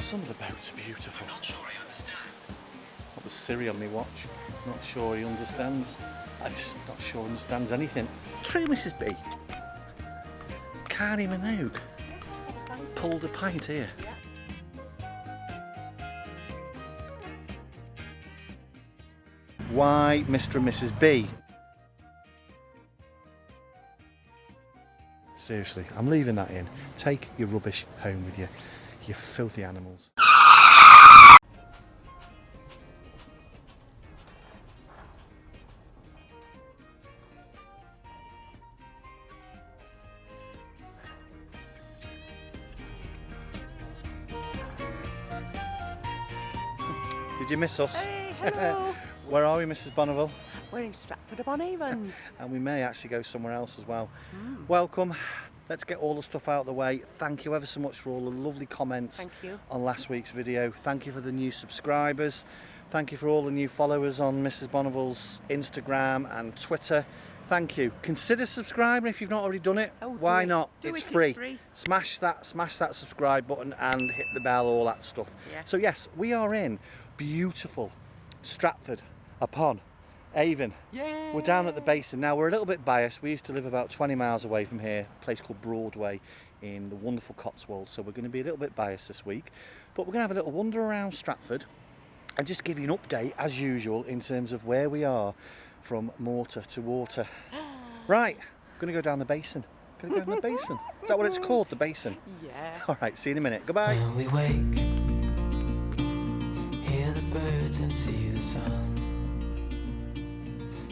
Some of the boats are beautiful. I'm not sure I understand. What was Siri on me watch? Not sure he understands. I'm just not sure he understands anything. True, Mrs. B. Carney Minogue. Pulled a pint here. Why Mr. and Mrs. B? Seriously, I'm leaving that in. Take your rubbish home with you, you filthy animals. Did you miss us? Hey, hello. Where are we, Mrs. Bonneville? We're in Stratford upon Avon. And we may actually go somewhere else as well. Welcome. Let's get all the stuff out of the way. Thank you ever so much for all the lovely comments on last week's video. Thank you for the new subscribers. Thank you for all the new followers on Mrs. Bonneville's Instagram and Twitter. Thank you. Consider subscribing if you've not already done it. Why not? It's free. Smash that subscribe button and hit the bell, all that stuff. Yeah. So yes, we are in beautiful Stratford upon Avon. Yay. We're down at the basin. Now we're a little bit biased. We used to live about 20 miles away from here, a place called Broadway in the wonderful Cotswolds. So we're going to be a little bit biased this week, but we're going to have a little wander around Stratford and just give you an update as usual in terms of where we are from mortar to water. Right, I'm going to go down the basin. Going to go down the basin. Is that what it's called, the basin? Yeah. All right, see you in a minute. Goodbye. When we wake, hear the birds and see the sun.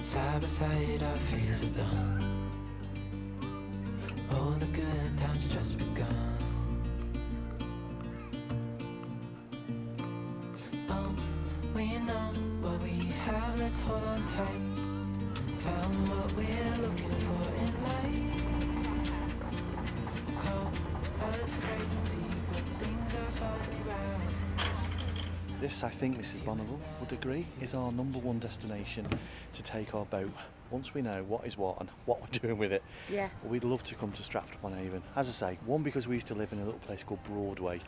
Side by side our fears are done. All the good times just begun. Oh, we know what we have, let's hold on tight. Found what we're looking for in life. Call us crazy, but things are finally right. This, I think Mrs. Bonneville would agree, is our #1 destination to take our boat. Once we know what is what and what we're doing with it, we'd love to come to Stratford upon Avon. As I say, one, because we used to live in a little place called Broadway.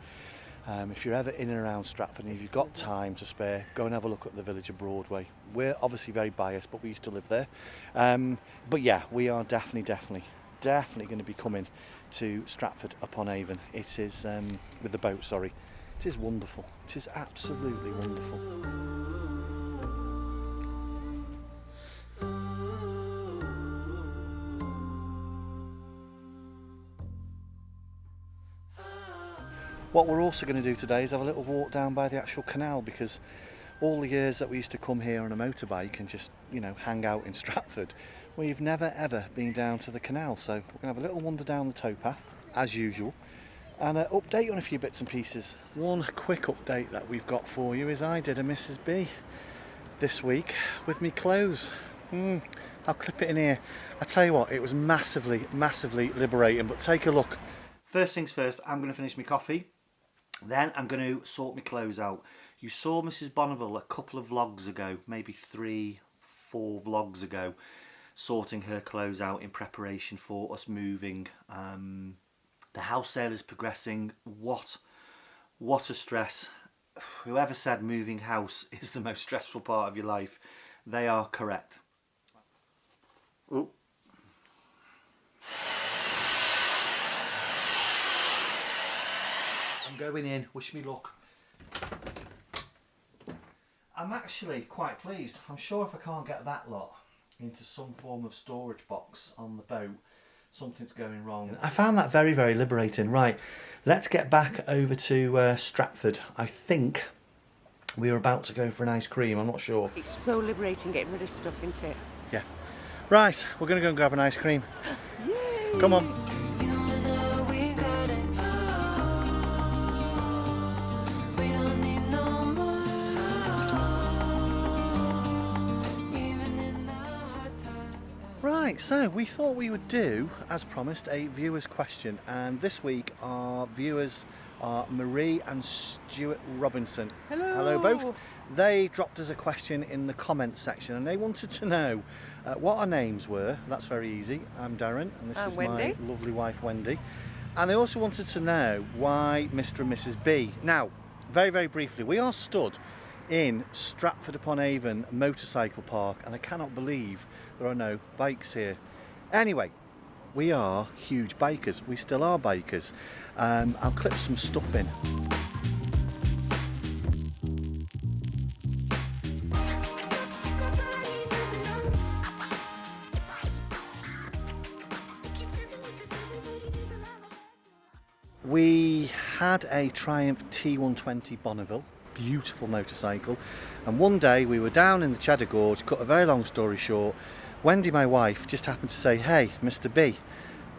If you're ever in and around Stratford and if you've got time to spare, go and have a look at the village of Broadway. We're obviously very biased, but we used to live there. But yeah, we are definitely going to be coming to Stratford upon Avon. It is, with the boat, sorry. It is wonderful. It is absolutely wonderful. What we're also going to do today is have a little walk down by the actual canal, because all the years that we used to come here on a motorbike and just, you know, hang out in Stratford, we've never ever been down to the canal. So we're going to have a little wander down the towpath, as usual, and update on a few bits and pieces. One quick update that we've got for you is I did a Mrs. B this week with me clothes. I'll clip it in here. I tell you what, it was massively liberating, but take a look. First things first, I'm going to finish my coffee. Then I'm going to sort my clothes out. You saw Mrs. Bonneville a couple of vlogs ago, maybe 3-4 vlogs ago, sorting her clothes out in preparation for us moving. The house sale is progressing. What a stress. Whoever said moving house is the most stressful part of your life, they are correct. Ooh. I'm going in, wish me luck. I'm actually quite pleased. I'm sure if I can't get that lot into some form of storage box on the boat, something's going wrong. I found that very liberating. Right, let's get back over to Stratford. I think we are about to go for an ice cream, I'm not sure. It's so liberating getting rid of stuff, isn't it? Yeah. Right, we're going to go and grab an ice cream. Yay! Come on. Right, so we thought we would do, as promised, a viewer's question, and this week our viewers are Marie and Stuart Robinson. Hello. Hello both. They dropped us a question in the comments section and they wanted to know what our names were. That's very easy. I'm Darren and this is Wendy. My lovely wife Wendy. And they also wanted to know why Mr. and Mrs. B. Now, very, very briefly, we are stood in Stratford upon Avon motorcycle park, and I cannot believe there are no bikes here. Anyway, we are huge bikers. We still are bikers. I'll clip some stuff in. We had a Triumph T120 Bonneville, beautiful motorcycle, and one day we were down in the Cheddar Gorge. Cut a very long story short, Wendy, my wife, just happened to say, "Hey, Mr. B,"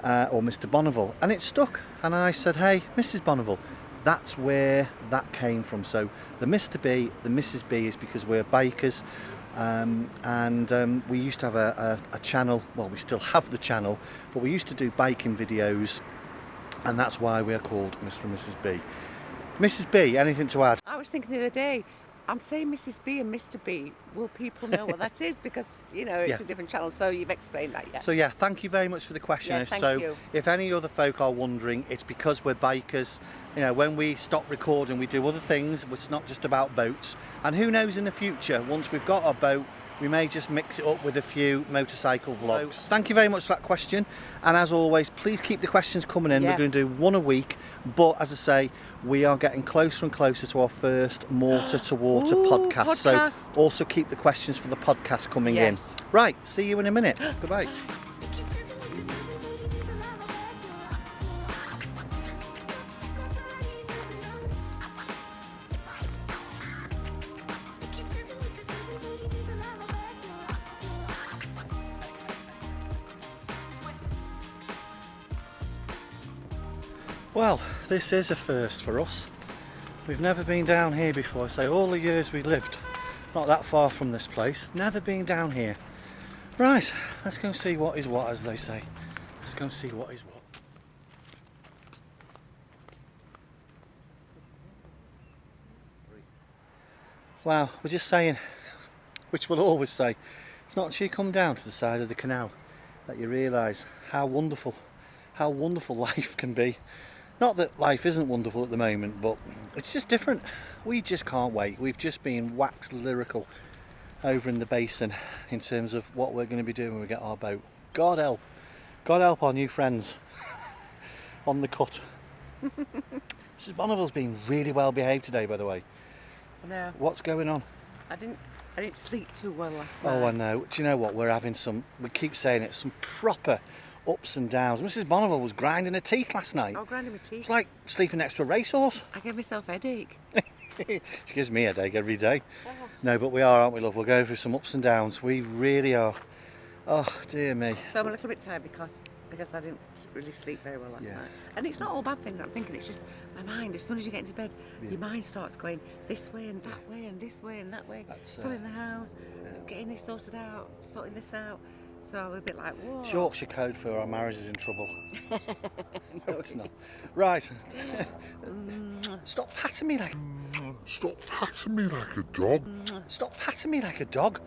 or Mr. Bonneville, and it stuck. And I said, "Hey, Mrs. Bonneville." That's where that came from. So the Mr. B, the Mrs. B is because we're bikers, and we used to have a channel. Well, we still have the channel, but we used to do biking videos, and that's why we're called Mr. and Mrs. B. Mrs. B, anything to add? I was thinking the other day, I'm saying Mrs. B and Mr. B. Will people know what that is? Because, you know, it's Yeah. a different channel, so you've explained that, yeah. So yeah, thank you very much for the question. Yeah, thank so you. if any other folk are wondering, it's because we're bikers. You know, when we stop recording, we do other things. It's not just about boats. And who knows, in the future, once we've got our boat, we may just mix it up with a few motorcycle vlogs. Thank you very much for that question. And as always, please keep the questions coming in. Yeah. We're going to do one a week. But as I say, we are getting closer and closer to our first Mortar to Water Ooh, podcast. podcast. So also keep the questions for the podcast coming Yes. in. Right, see you in a minute. Goodbye. Well, this is a first for us. We've never been down here before. So all the years we lived, not that far from this place, never been down here. Right, let's go see what is what, as they say. Let's go see what is what. Wow, we're just saying, which we'll always say, it's not until you come down to the side of the canal that you realise how wonderful life can be. Not that life isn't wonderful at the moment, but it's just different. We just can't wait. We've just been waxed lyrical over in the basin in terms of what we're going to be doing when we get our boat. God help our new friends on the cut. Mrs. Bonneville's been really well behaved today, by the way. No, What's going on? I didn't sleep too well last night. Oh, I know. Do you know what? We're having we keep saying it, some proper ups and downs. Mrs. Bonneville was grinding her teeth last night. Oh, grinding my teeth. It's like sleeping next to a racehorse. I gave myself a headache. She gives me a headache every day. No, but we are, aren't we, love? We're going through some ups and downs. We really are. Oh, dear me. So I'm a little bit tired because I didn't really sleep very well last Yeah. night. And it's not all bad things I'm thinking, it's just my mind. As soon as you get into bed, your mind starts going this way and that way and this way and that way. That's, Selling the house, getting this sorted out, sorting this out. So I'm a bit like, whoa. It's Yorkshire code for our marriage is in trouble. No, it's not. Right. Stop patting me like... Stop patting me like a dog. Stop patting me like a dog.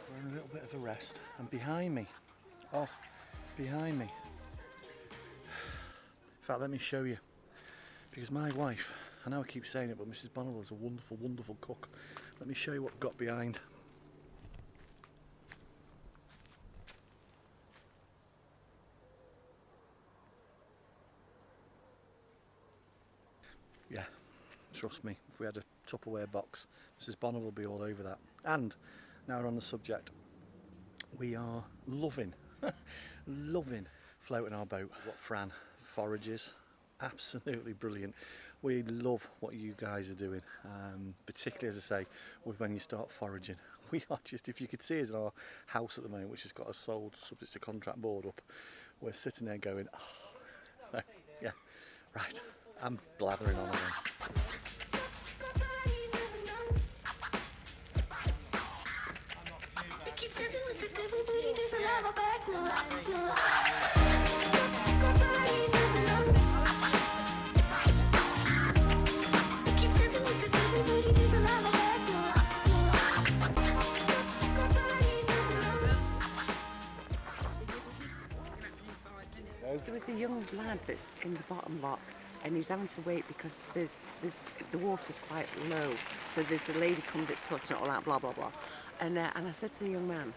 A little bit of a rest, and behind me, in fact, let me show you, because my wife, I know I keep saying it, but Mrs. Bonneville is a wonderful, wonderful cook. Let me show you what we've got behind. Yeah, trust me, if we had a Tupperware box, Mrs. Bonneville will be all over that. And now we're on the subject, we are loving floating our boat. What Fran forages, absolutely brilliant. We love what you guys are doing, particularly, as I say, when you start foraging. We are just, if you could see us in our house at the moment, which has got a sold subject to contract board up, we're sitting there going, oh, yeah, right, I'm blathering on again. have my back, no, no. Nobody never know. Keep dancing with the devil, but he doesn't have my back, no, no. Nobody never know. There was a young lad that's in the bottom lock, and he's having to wait because there's the water's quite low. So there's a lady come that's sorting it all out, blah blah blah. And I said to the young man,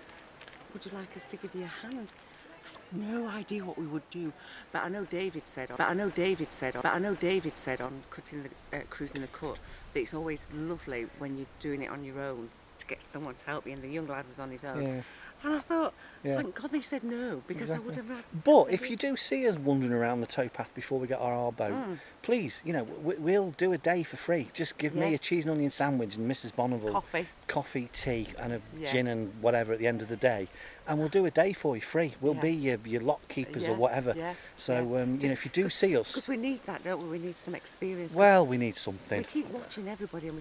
"Would you like us to give you a hand?" No idea what we would do, but I know David said on cruising the cut that it's always lovely when you're doing it on your own to get someone to help you. And the young lad was on his own. Yeah. And I thought, Yeah. thank God they said no, because I would have had... But if you do see us wandering around the towpath before we get our boat, please, you know, we'll do a day for free. Just give me Yeah. a cheese and onion sandwich and Mrs. Bonneville coffee, tea, and a gin and whatever at the end of the day, and we'll do a day for you free. We'll be your lock keepers or whatever. Yeah. So you know, if you do Cause, see us, because we need that, don't we? We need some experience. well, we need something. We keep watching everybody, and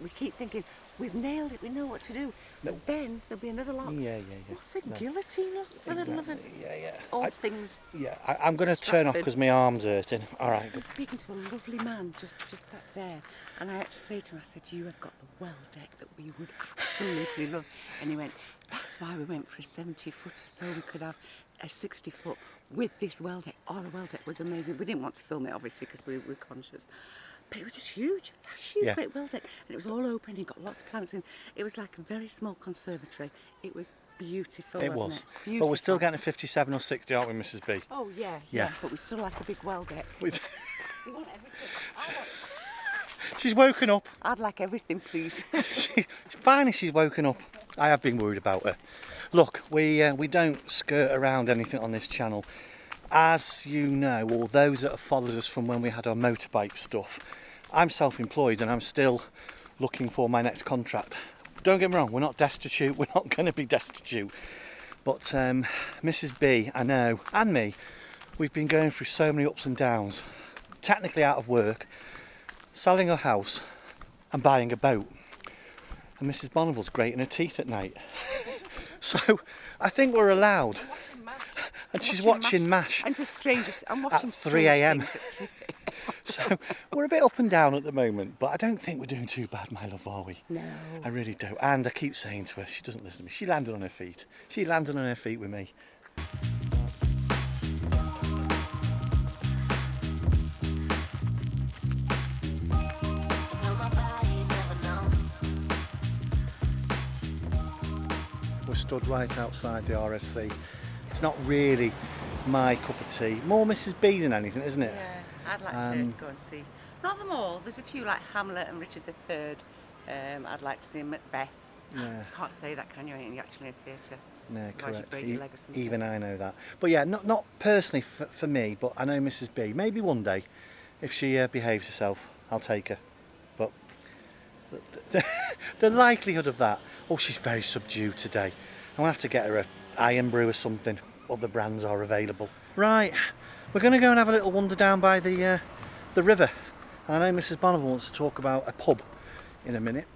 we keep thinking we've nailed it. We know what to do. But then there'll be another lock. Yeah. What's the guillotine lock for the love of Yeah. all things? Yeah, I'm going to turn off Stratford. because my arm's hurting. All right. I was speaking to a lovely man just back there, and I had to say to him, I said, "You have got the well deck that we would absolutely love." And he went, "That's why we went for a 70-footer, so we could have a 60-foot with this well deck." Oh, the well deck was amazing. We didn't want to film it, obviously, because we were conscious. But it was just huge, Yeah. great well deck. And it was all open, he got lots of plants in. It was like a very small conservatory. It was beautiful, It wasn't was. it? But we're still Beautiful. getting a 57 or 60, aren't we, Mrs. B? Oh, yeah. But we still like a big well deck. We want everything. She's woken up. I'd like everything, please. Finally, she's woken up. I have been worried about her. Look, we don't skirt around anything on this channel. As you know, or those that have followed us from when we had our motorbike stuff, I'm self-employed and I'm still looking for my next contract. Don't get me wrong, we're not destitute, we're not going to be destitute. But Mrs. B, I know, and me, we've been going through so many ups and downs. Technically out of work, selling a house and buying a boat. And Mrs. Bonneville's grating her teeth at night. So I think we're allowed. And she's watching MASH. And for strangers, I'm watching at 3 a.m. Strange Things at 3 So we're a bit up and down at the moment, but I don't think we're doing too bad, my love, are we? No. I really don't. And I keep saying to her, she doesn't listen to me. She landed on her feet. She landed on her feet with me. We're stood right outside the RSC. It's not really my cup of tea. More Mrs. B than anything, isn't it? Yeah, I'd like to go and see. Not them all. There's a few like Hamlet and Richard III. I'd like to see Macbeth. Yeah. Can't say that, can you? Ain't you actually in a theatre? No, Otherwise you correct. break your leg or something. Even I know that. But yeah, not personally for me, but I know Mrs. B. Maybe one day, if she behaves herself, I'll take her. But the likelihood of that, oh, she's very subdued today. I'm going to have to get her a iron brew or something. Other brands are available. Right, we're going to go and have a little wander down by the river. And I know Mrs. Bonneville wants to talk about a pub in a minute.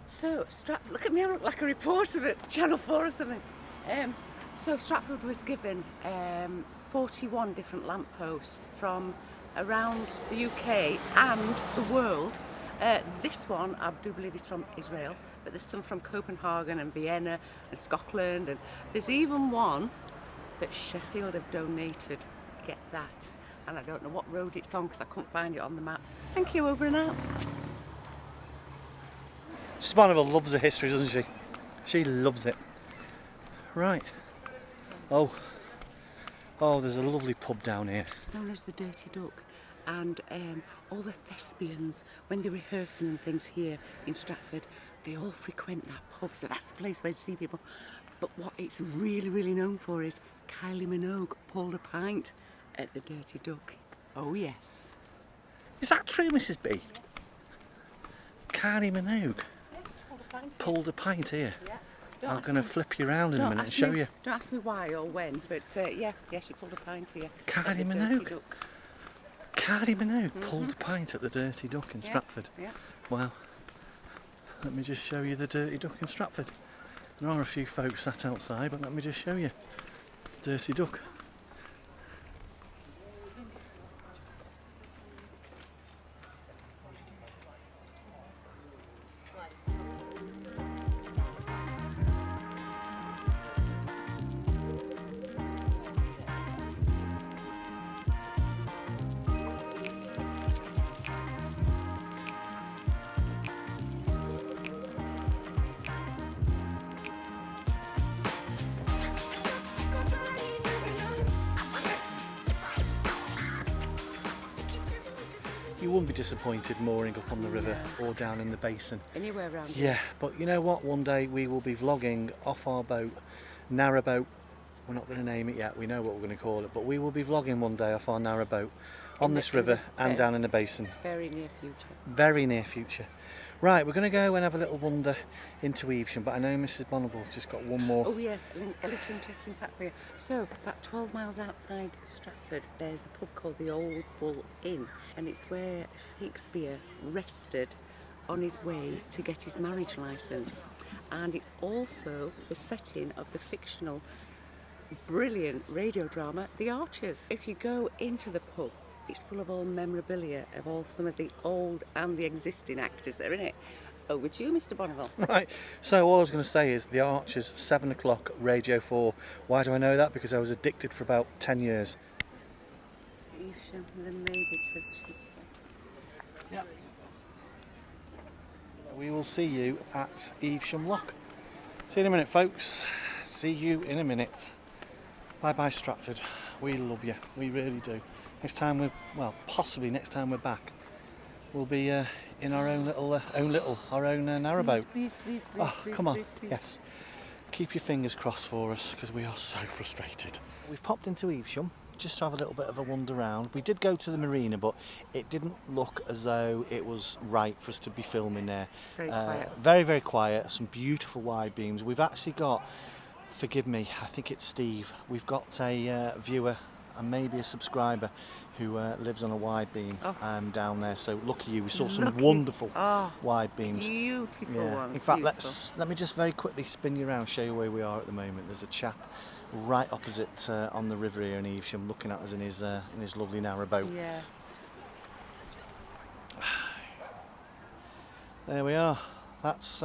So, Stratford, look at me, I look like a reporter at Channel 4 or something. So Stratford was given 41 different lampposts from around the UK and the world. This one, I do believe, is from Israel, but there's some from Copenhagen and Vienna and Scotland, and there's even one that Sheffield have donated. Get that. And I don't know what road it's on because I couldn't find it on the maps. Thank you, over and out. Mrs. Bonneville loves her history, doesn't she? She loves it. Right. Oh, there's a lovely pub down here. It's known as the Dirty Duck, and all the thespians, when they're rehearsing and things here in Stratford, they all frequent that pub, so that's the place where you see people. But what it's really, really known for is Kylie Minogue pulled a pint at the Dirty Duck. Oh yes. Is that true, Mrs. B? Kylie Minogue pulled a pint here. Yeah. I'm going to flip you around in a minute and show you. Don't ask me why or when, but yeah, she pulled a pint here. Kylie at the Dirty Minogue? Duck. Kylie Minogue pulled a pint at the Dirty Duck in Stratford. Yeah. Wow. let me just show you the Dirty Duck in Stratford. There are a few folks sat outside, but let me just show you. Dirty Duck. You wouldn't be disappointed mooring up on the river or down in the basin. Anywhere around here. Yeah, but you know what? One day we will be vlogging off our boat, Narrowboat. We're not going to name it yet, we know what we're going to call it, but we will be vlogging one day off our Narrowboat on this river and down in the basin. Very near future. Very near future. Right, we're going to go and have a little wander into Evesham, but I know Mrs. Bonneville's just got one more. Oh yeah, a little interesting fact for you. So, about 12 miles outside Stratford, there's a pub called the Old Bull Inn, and it's where Shakespeare rested on his way to get his marriage licence. And it's also the setting of the fictional, brilliant radio drama, The Archers. If you go into the pub, it's full of all memorabilia of all some of the old and the existing actors that are in it. Over to you, Mr. Bonneville. Right, so all I was going to say is The Archers, 7 o'clock, Radio 4. Why do I know that? Because I was addicted for about 10 years. Evesham, then maybe to Tewkesbury. Yeah. We will see you at Evesham Lock. See you in a minute, folks. See you in a minute. Bye bye, Stratford. We love you. We really do. Next time possibly next time we're back, we'll be in our own narrowboat. Please, Come on. please. Yes. Keep your fingers crossed for us, because we are so frustrated. We've popped into Evesham just to have a little bit of a wander around. We did go to the marina, but it didn't look as though it was right for us to be filming there. Very quiet. Very, very quiet. Some beautiful wide beams. We've actually got, forgive me, I think it's Steve. We've got a viewer and maybe a subscriber who lives on a wide beam down there. So lucky you, we saw some wonderful wide beams. Beautiful ones. In fact, beautiful. let me just very quickly spin you around, show you where we are at the moment. There's a chap right opposite on the river here in Evesham, looking at us in his lovely narrowboat. Yeah. There we are. That's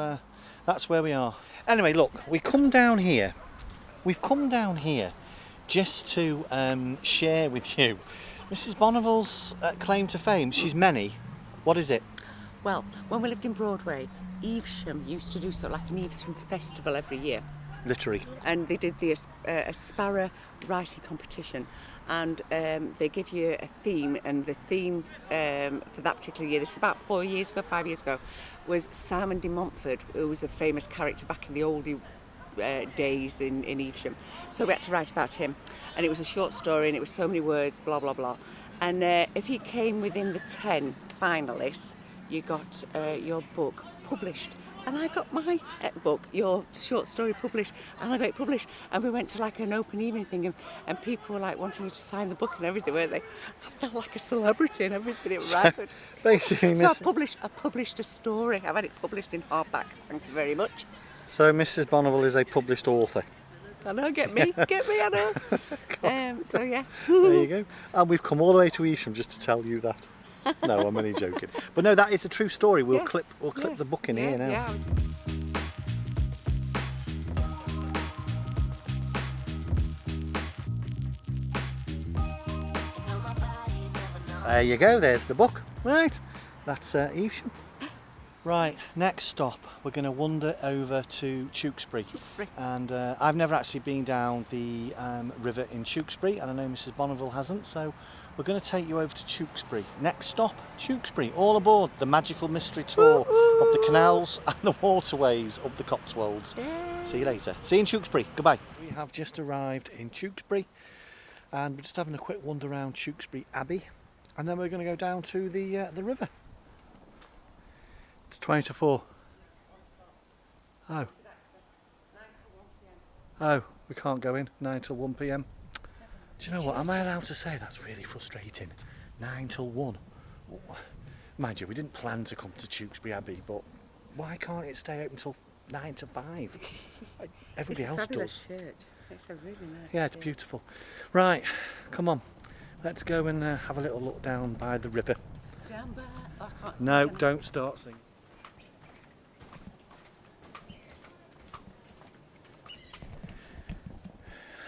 where we are. Anyway, look, we've come down here just to share with you Mrs. Bonneville's claim to fame. She's many. What is it? Well, when we lived in Broadway, Evesham used to do sort of like an Evesham festival every year. Literary. And they did the Aspara writing competition, and they give you a theme, and the theme for that particular year, this is about 5 years ago, was Simon de Montfort, who was a famous character back in the oldie days in Evesham. So we had to write about him, and it was a short story, and it was so many words, blah blah blah. And if you came within the 10 finalists, you got your book published. And I got my book, your short story, published, and I got it published. And we went to like an open evening thing, and people were like wanting you to sign the book and everything, weren't they? I felt like a celebrity and everything. It was right good. Basically, So I published a story. I've had it published in hardback. Thank you very much. So Mrs. Bonneville is a published author. I know, get me, I know. So yeah. There you go. And we've come all the way to Evesham just to tell you that. No, I'm only joking. But no, that is a true story. We'll clip the book in here now. Yeah. There you go, there's the book. Right, that's Evesham. Right, next stop, we're going to wander over to Tewkesbury. And I've never actually been down the river in Tewkesbury, and I know Mrs. Bonneville hasn't, so we're going to take you over to Tewkesbury. Next stop, Tewkesbury. All aboard the magical mystery tour of the canals and the waterways of the Cotswolds. Yeah. See you later. See you in Tewkesbury. Goodbye. We have just arrived in Tewkesbury, and we're just having a quick wander around Tewkesbury Abbey, and then we're going to go down to the river. It's 20 to 4. Oh, we can't go in. 9 till 1 p.m. Do you know what? Am I allowed to say that's really frustrating? 9 till 1. Mind you, we didn't plan to come to Tewkesbury Abbey, but why can't it stay open till 9 to 5? Like everybody else It's a fabulous does. shirt. It's a really nice Yeah, it's shirt. beautiful. Right, come on. Let's go and have a little look down by the river. Down by... Oh, I can't sing, No, can I? don't start singing.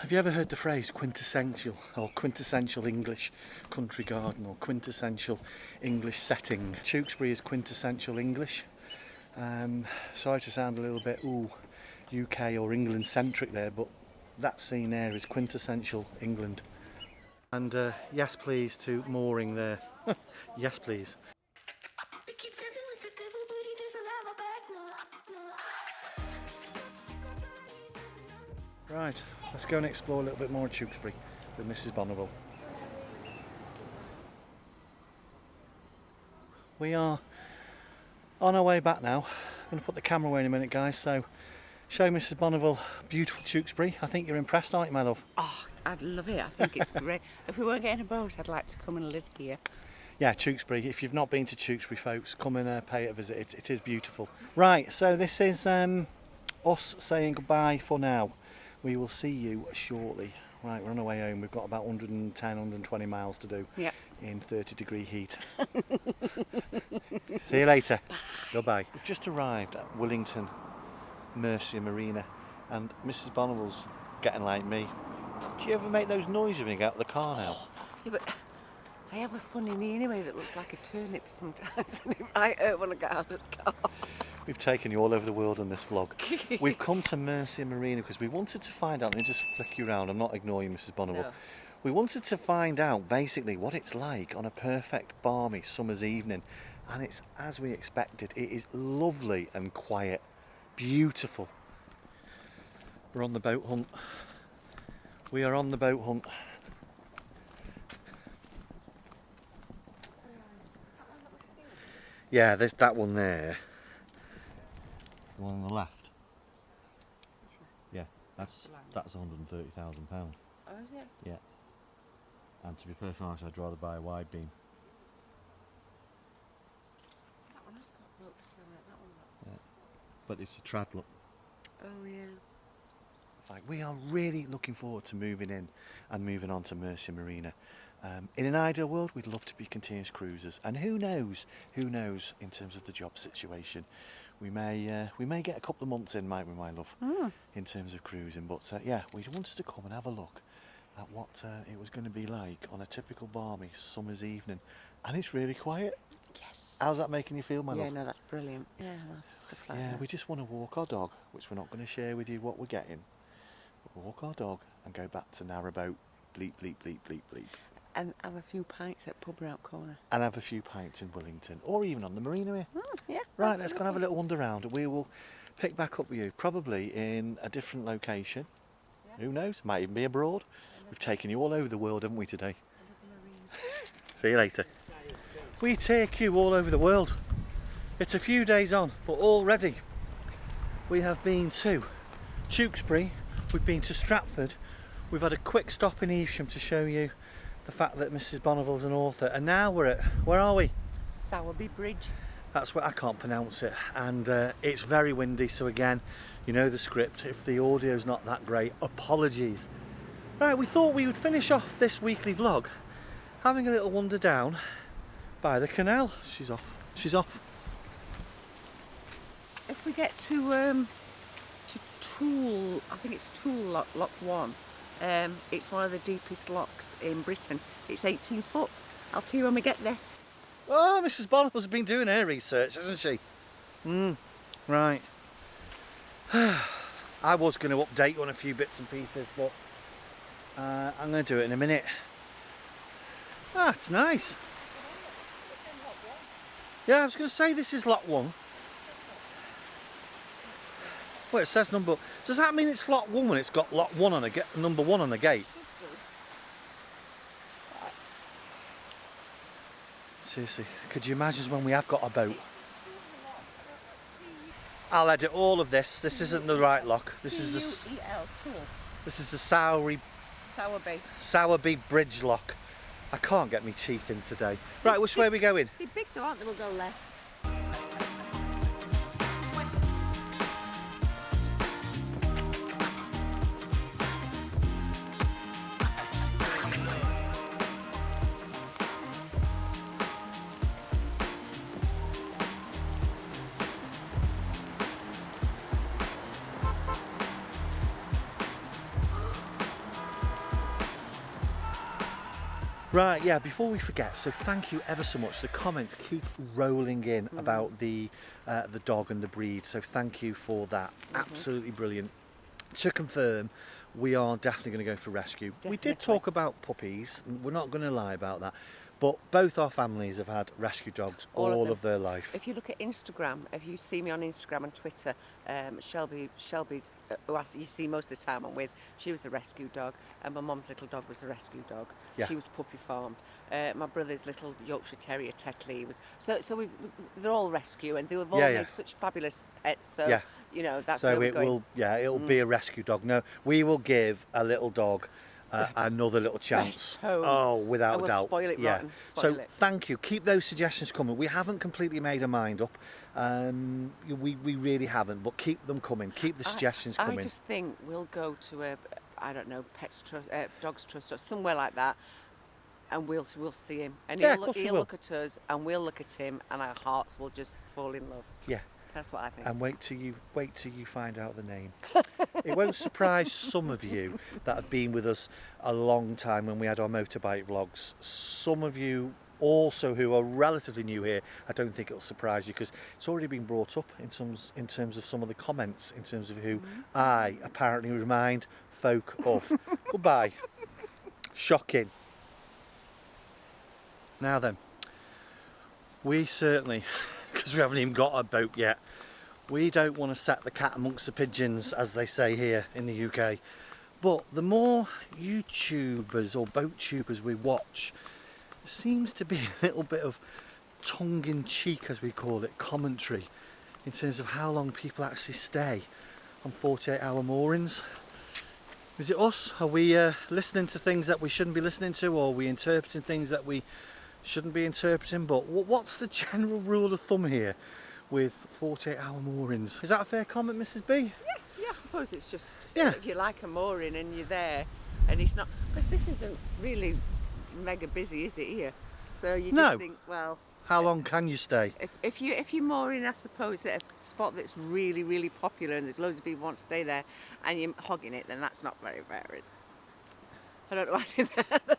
Have you ever heard the phrase quintessential or quintessential English country garden or quintessential English setting? Tewkesbury is quintessential English. Sorry to sound a little bit UK or England centric there, but that scene there is quintessential England. And yes please to mooring there. Yes please. We keep dancing with the devil, but he doesn't have a back, no. Right, let's go and explore a little bit more of Tewkesbury with Mrs. Bonneville. We are on our way back now. I'm going to put the camera away in a minute, guys, so show Mrs. Bonneville beautiful Tewkesbury. I think you're impressed, aren't you, my love? Oh, I'd love it. I think it's great. If we weren't getting a boat, I'd like to come and live here. Yeah, Tewkesbury. If you've not been to Tewkesbury, folks, come and pay it a visit. It is beautiful. Right, so this is us saying goodbye for now. We will see you shortly. Right, we're on our way home. We've got about 110, 120 miles to do in 30-degree heat. See you later. Bye. Goodbye. We've just arrived at Willington, Mercia Marina, and Mrs. Bonneville's getting like me. Do you ever make those noises when you get out of the car now? Yeah, but I have a funny knee anyway that looks like a turnip sometimes, and it might hurt when I get out of the car. We've taken you all over the world on this vlog. We've come to Mercia Marina because we wanted to find out, let me just flick you around, I'm not ignoring Mrs. Bonneville. No. We wanted to find out basically what it's like on a perfect balmy summer's evening, and it's as we expected. It is lovely and quiet, beautiful. We're on the boat hunt. We are on the boat hunt. Yeah, there's that one there. The one on the left. Yeah, that's £130,000. Oh, is it? Yeah. And to be perfectly honest, I'd rather buy a wide beam. That one has got boat for sale, that one. But it's a trad look. Oh, yeah. Like, we are really looking forward to moving in and moving on to Mercia Marina. In an ideal world, we'd love to be continuous cruisers, and who knows in terms of the job situation, we may get a couple of months in, might we, my love, in terms of cruising. But yeah, we wanted to come and have a look at what it was going to be like on a typical balmy summer's evening, and it's really quiet. Yes. How's that making you feel, my Yeah, love? no, that's brilliant. Yeah, that's stuff like Yeah, that. we just want to walk our dog, which we're not going to share with you what we're getting. We'll walk our dog and go back to Narrowboat, bleep, bleep, bleep, bleep, bleep. And have a few pints at Pub Route Corner. And have a few pints in Willington, or even on the marina here. Yeah. Right, let's go and have a little wander around. We will pick back up with you, probably in a different location. Yeah. Who knows? Might even be abroad. We've taken you all over the world, haven't we, today? See you later. We take you all over the world. It's a few days on, but already we have been to Tewkesbury, we've been to Stratford, we've had a quick stop in Evesham to show you the fact that Mrs. Bonneville's an author, and now we're at, where are we? Sowerby Bridge. That's where I can't pronounce it, and it's very windy, so again, you know the script. If the audio's not that great, apologies. Right, we thought we would finish off this weekly vlog having a little wander down by the canal. She's off. If we get to Tuel, I think it's Tuel Lock 1. It's one of the deepest locks in Britain. It's 18 foot. I'll tell you when we get there. Oh, Mrs. Bonneville's been doing her research, hasn't she? Right. I was going to update you on a few bits and pieces, but I'm going to do it in a minute. Ah, it's nice. Yeah, I was going to say this is lot 1. Well, it says number. Does that mean it's lot 1 when it's got lot 1 on a number 1 on the gate? Seriously, could you imagine when we have got a boat? I'll edit all of this. This isn't the right lock. This is the Sowerby Bridge lock. I can't get my teeth in today. Right, which way are we going? They're big though, aren't they? We'll go left. Right, yeah, before we forget, so thank you ever so much. The comments keep rolling in about the dog and the breed, so thank you for that. Absolutely brilliant. To confirm, we are definitely going to go for rescue. We did Definitely. talk about puppies, and we're not going to lie about that, but both our families have had rescue dogs all them. of their life. If you look at Instagram, if you see me on Instagram and Twitter, Shelby's, who you see most of the time I'm with, she was a rescue dog, and my mum's little dog was a rescue dog. Yeah. She was puppy farmed. My brother's little Yorkshire Terrier, Tetley, was they're all rescue, and they've all Yeah, yeah. made such fabulous pets. So Yeah. you know that's So where we're it going. will, yeah, it'll be a rescue dog. No, we will give a little dog another little chance. Best home. Oh, without And we'll doubt. spoil it yeah. rotten, So spoil it. thank you. Keep those suggestions coming. We haven't completely made our mind up. We really haven't. But keep them coming. Keep the suggestions coming. I just think we'll go to a, I don't know, Pets Trust, Dogs Trust, or somewhere like that, and we'll see him, and Yeah, of he'll course we he'll will. look at us, and we'll look at him, and our hearts will just fall in love. Yeah. That's what I think. And wait till you find out the name. It won't surprise some of you that have been with us a long time when we had our motorbike vlogs. Some of you also who are relatively new here, I don't think it'll surprise you because it's already been brought up in terms of some of the comments in terms of who I apparently remind folk of. Goodbye. Shocking. Now then, we certainly, because we haven't even got a boat yet, we don't want to set the cat amongst the pigeons, as they say here in the UK. But the more YouTubers or boat tubers we watch, there seems to be a little bit of tongue-in-cheek, as we call it, commentary in terms of how long people actually stay on 48-hour moorings. Is it us? Are we listening to things that we shouldn't be listening to, or are we interpreting things that we shouldn't be interpreting? But what's the general rule of thumb here with 48-hour moorings? Is that a fair comment, Mrs. B? Yeah, I suppose it's just Yeah. if you like a mooring and you're there, and it's not, because this isn't really mega busy, is it here? So you just No. think, well, How long can you stay? if you're mooring, I suppose, at a spot that's really, really popular and there's loads of people want to stay there, and you're hogging it, then that's not very fair, is it? I don't know why I did that.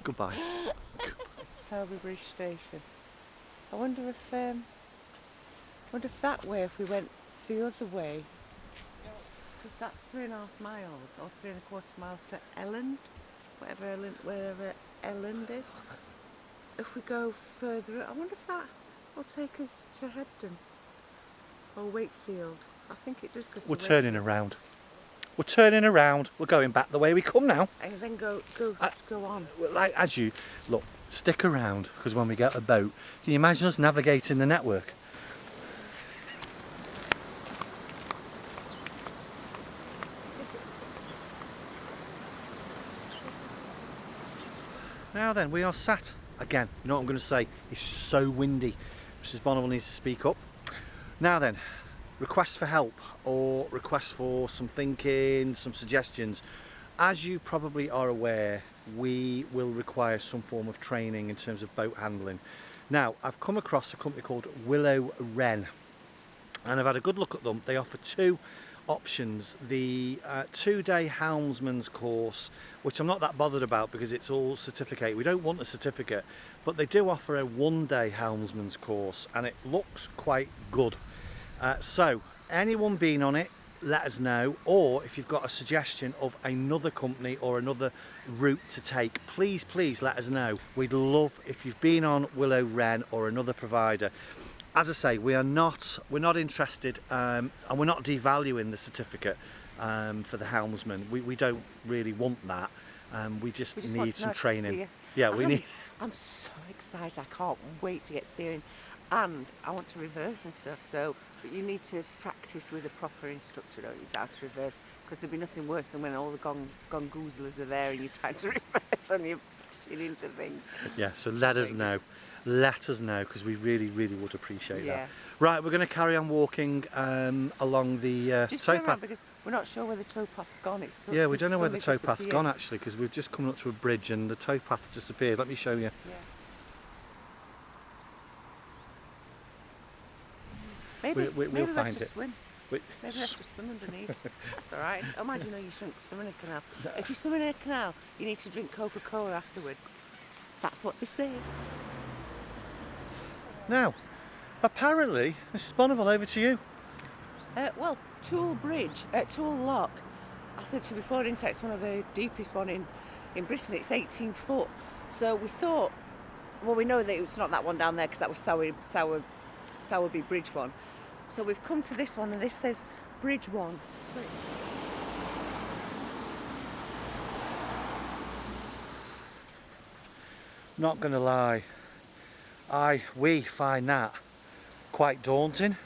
Goodbye. Sowerby Bridge Station. I wonder if that way, if we went the other way, because that's 3.5 miles or 3.25 miles to Elland, wherever Elland is. If we go further, I wonder if that will take us to Hebden or Wakefield. I think it does. We're turning around. We're turning around. We're going back the way we come now. And then go on. Well, like, as you look, stick around, because when we get a boat, can you imagine us navigating the network? Now then, we are sat again. You know what I'm going to say? It's so windy. Mrs. Bonneville needs to speak up. Now then, requests for help or requests for some thinking, some suggestions. As you probably are aware, we will require some form of training in terms of boat handling. Now, I've come across a company called Willow Wren, and I've had a good look at them. They offer two options: the 2-day helmsman's course, which I'm not that bothered about because it's all certificate. We don't want a certificate, but they do offer a 1-day helmsman's course, and it looks quite good. So anyone been on it, let us know, or if you've got a suggestion of another company or another route to take, please let us know. We'd love if you've been on Willow Wren or another provider. As I say, we're not interested, and we're not devaluing the certificate for the helmsman. We don't really want that. We just We just need want to some know how to training. steer. Yeah, we need. I'm so excited. I can't wait to get steering, and I want to reverse and stuff. So, but you need to practice with a proper instructor, don't you, how to reverse? Because there'd be nothing worse than when all the gongoozlers are there and you're trying to reverse and you're pushing into things. Yeah, so let us know. Let us know, because we really would appreciate Yeah. that. Right, we're going to carry on walking along the Just turn around, towpath. because we're not sure where the towpath's gone. It's Yeah, we don't know where the suddenly towpath's disappeared. gone actually, because we've just come up to a bridge and the towpath disappeared. Let me show you. Yeah. Maybe We'll maybe we have find to it. swim. But Maybe I have to swim underneath. That's all right. Oh, mind you know you shouldn't swim in a canal. If you swim in a canal, you need to drink Coca-Cola afterwards. That's what they say. now, apparently, Mrs. Bonneville, over to you. Well, Tuel Bridge, Tuel Lock. I said to you before, didn't I? It's one of the deepest one in Britain. It's 18 foot. So we thought, well, we know that it's not that one down there because that was Sowerby Bridge one. So we've come to this one, and this says Bridge 1. So Not going to lie, we find that quite daunting,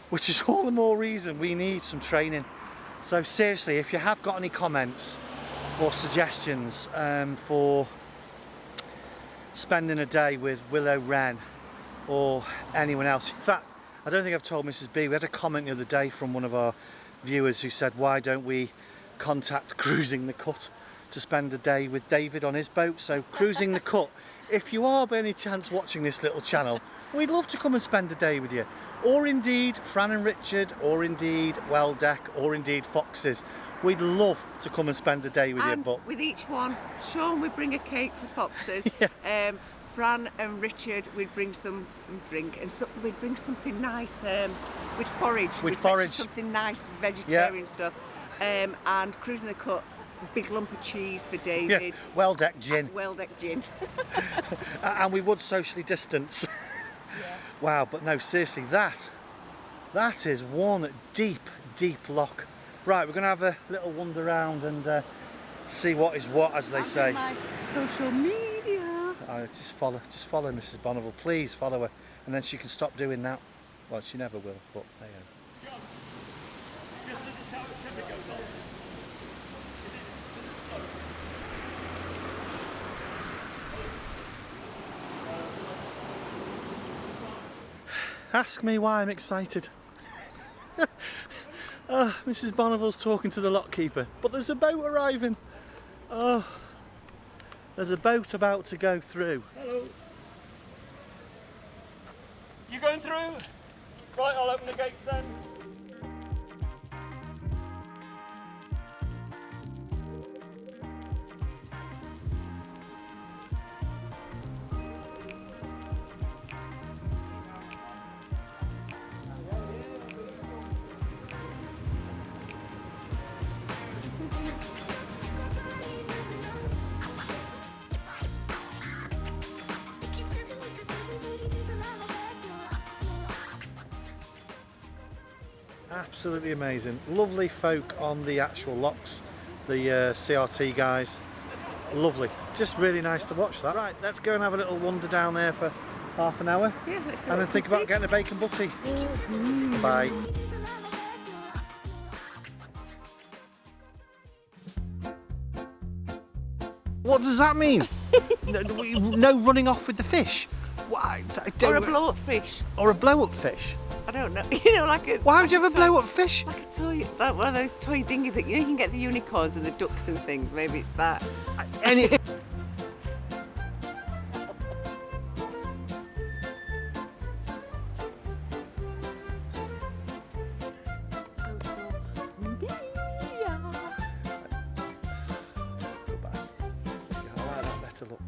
which is all the more reason we need some training. So seriously, if you have got any comments or suggestions for spending a day with Willow Wren or anyone else. In fact, I don't think I've told Mrs. B, we had a comment the other day from one of our viewers who said, why don't we contact Cruising the Cut to spend a day with David on his boat? So Cruising the Cut, if you are by any chance watching this little channel, we'd love to come and spend a day with you. Or indeed Fran and Richard, or indeed Weldeck, or indeed Foxes. We'd love to come and spend a day with you. But with each one, Sean would bring a cake for Foxes. Yeah. Fran and Richard, we'd bring some drink, and we'd bring something nice. We'd forage. We'd forage something nice, vegetarian stuff. And Cruising the Cut, big lump of cheese for David. yeah, Weldeck gin. Weldeck gin. And we would socially distance. Yeah. Wow, but no, seriously, that is one deep lock. Right, we're going to have a little wander around and see what is what, as they say. My social media. Just follow Mrs. Bonneville, please follow her, and then she can stop doing that. Well, she never will, but there you go. Ask me why I'm excited. Mrs. Bonneville's talking to the lock keeper, but there's a boat arriving. Oh, there's a boat about to go through. Hello. You going through? Right, I'll open the gates then. Keep dancing with the devil, but he doesn't love me. Absolutely amazing. Lovely folk on the actual locks, the CRT guys. Lovely. Just really nice to watch that. Right, let's go and have a little wander down there for half an hour. Yeah, let's see And what then we think can about see. getting a bacon butty. Bye. What does that mean? No running off with the fish? Why? Or a blow-up fish. Or a blow-up fish? I don't know. You know, like a. Why would you like have a blow-up fish? Like a toy, like one of those toy dinghy that you can get the unicorns and the ducks and things. Maybe it's that. Any... I like that better look.